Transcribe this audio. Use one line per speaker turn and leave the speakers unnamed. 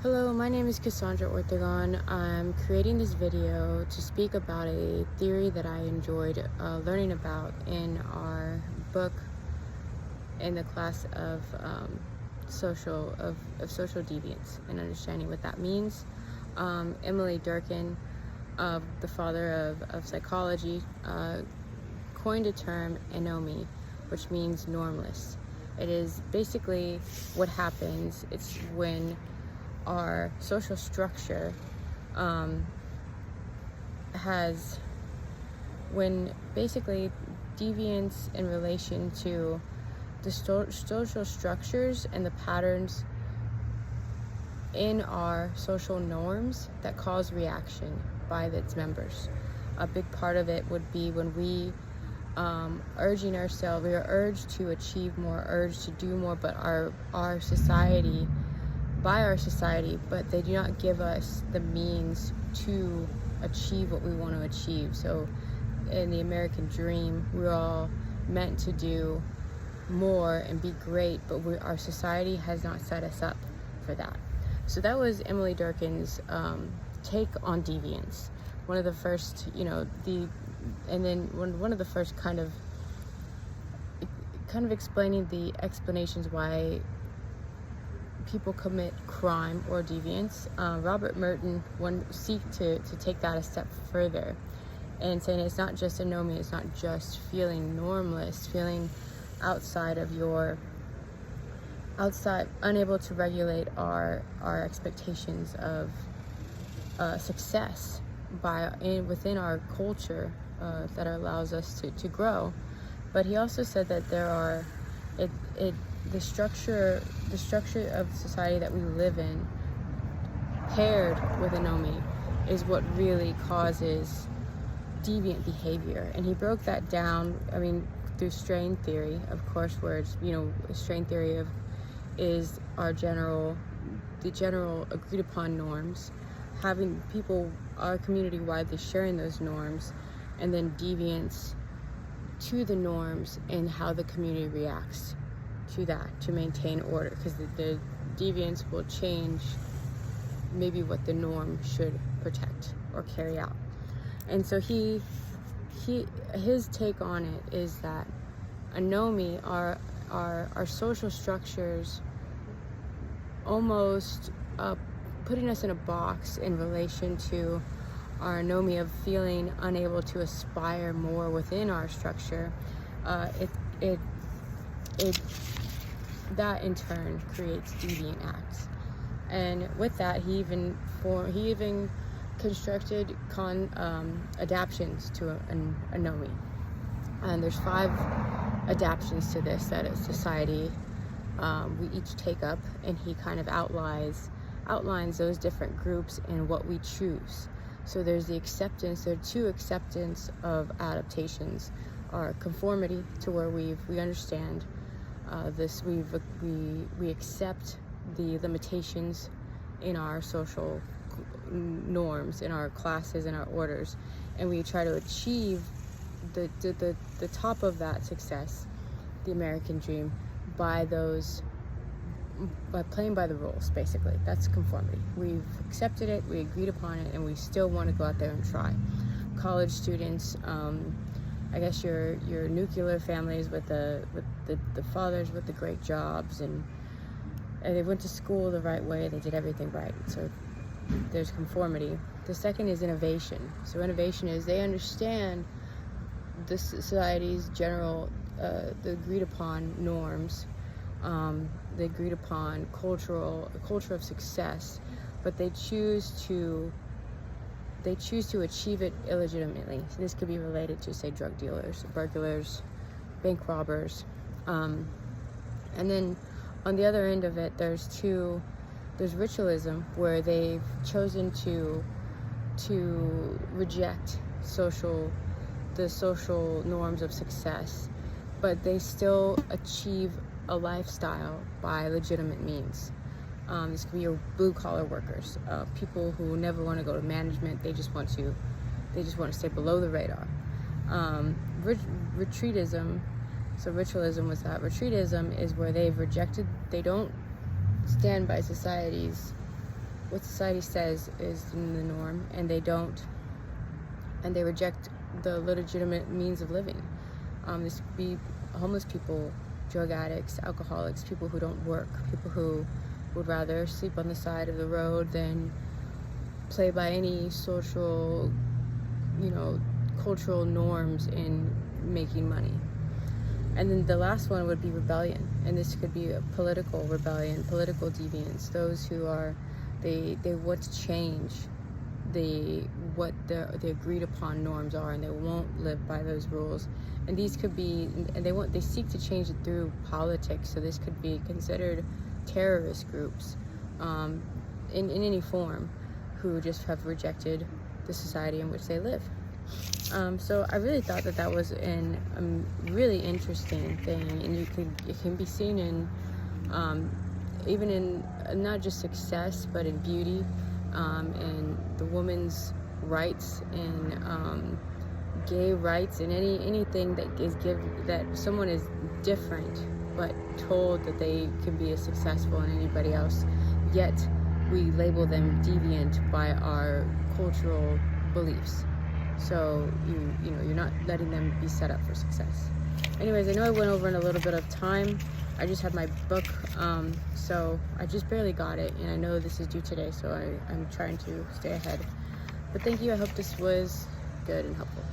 Hello, my name is Cassandra Ortegon. I'm creating this video to speak about a theory that I enjoyed learning about in our book in the class of social deviance and understanding what that means. Emily Durkheim, the father of psychology, coined a term anomie, which means normless. It is basically what happens. It's when our social structure when basically deviance in relation to the social structures and the patterns in our social norms that cause reaction by its members. A big part of it would be when we urging ourselves, we are urged to achieve more, urged to do more, but our society, but they do not give us the means to achieve what we want to achieve. So in the American dream, we're all meant to do more and be great, but our society has not set us up for that. So that was Emily Durkheim's take on deviance. One of the first, one of the first kind of explaining the explanations why people commit crime or deviance. Robert Merton seek to take that a step further and saying it's not just anomie, it's not just feeling normless, feeling unable to regulate our expectations of success within our culture that allows us to grow. But he also said that the structure of society that we live in, paired with anomie, is what really causes deviant behavior. And he broke that down, through strain theory, of course, where it's, strain theory is the general agreed upon norms, having people, our community widely sharing those norms, and then deviance to the norms and how the community reacts to that to maintain order, because the deviance will change maybe what the norm should protect or carry out. And so his take on it is that anomie are our social structures almost putting us in a box in relation to our anomie of feeling unable to aspire more within our structure. That in turn creates deviant acts. And with that, he even constructed adaptions to an anomie. And there's 5 adaptions to this that as society we each take up, and he kind of outlines those different groups and what we choose. So there's the acceptance. There are 2 acceptance of adaptations: our conformity, to where we understand we accept the limitations in our social norms, in our classes, in our orders, and we try to achieve the top of that success, the American dream, by playing by the rules. Basically, that's conformity. We've accepted it, we agreed upon it, and we still want to go out there and try. College students, I guess your nuclear families with the fathers with the great jobs, and they went to school the right way, they did everything right. So there's conformity. The second is innovation. So innovation is they understand the society's general, the agreed upon norms, the agreed upon culture of success, but they choose to achieve it illegitimately. So this could be related to, say, drug dealers, burglars, bank robbers. And then on the other end of it, there's ritualism, where they've chosen to reject the social norms of success, but they still achieve a lifestyle by legitimate means. This could be your blue-collar workers, people who never want to go to management. They just want to stay below the radar. Retreatism. So ritualism was that. Retreatism is where they don't stand by society's what society says is the norm, and they reject the legitimate means of living. This could be homeless people, drug addicts, alcoholics, people who don't work, people who would rather sleep on the side of the road than play by any social, cultural norms in making money. And then the last one would be rebellion, and this could be a political rebellion, political deviance, those who they want to change what the agreed upon norms are, and they won't live by those rules. And these could be, and they seek to change it through politics. So this could be considered terrorist groups in any form, who just have rejected the society in which they live. So I really thought that was a really interesting thing, and it can be seen in even in not just success, but in beauty, and the woman's rights, and gay rights, and anything that someone is different but told that they can be as successful as anybody else, yet we label them deviant by our cultural beliefs. So you're not letting them be set up for success. Anyways, I know I went over in a little bit of time. I just had my book, so I just barely got it, and I know this is due today, so I'm trying to stay ahead. But thank you. I hope this was good and helpful.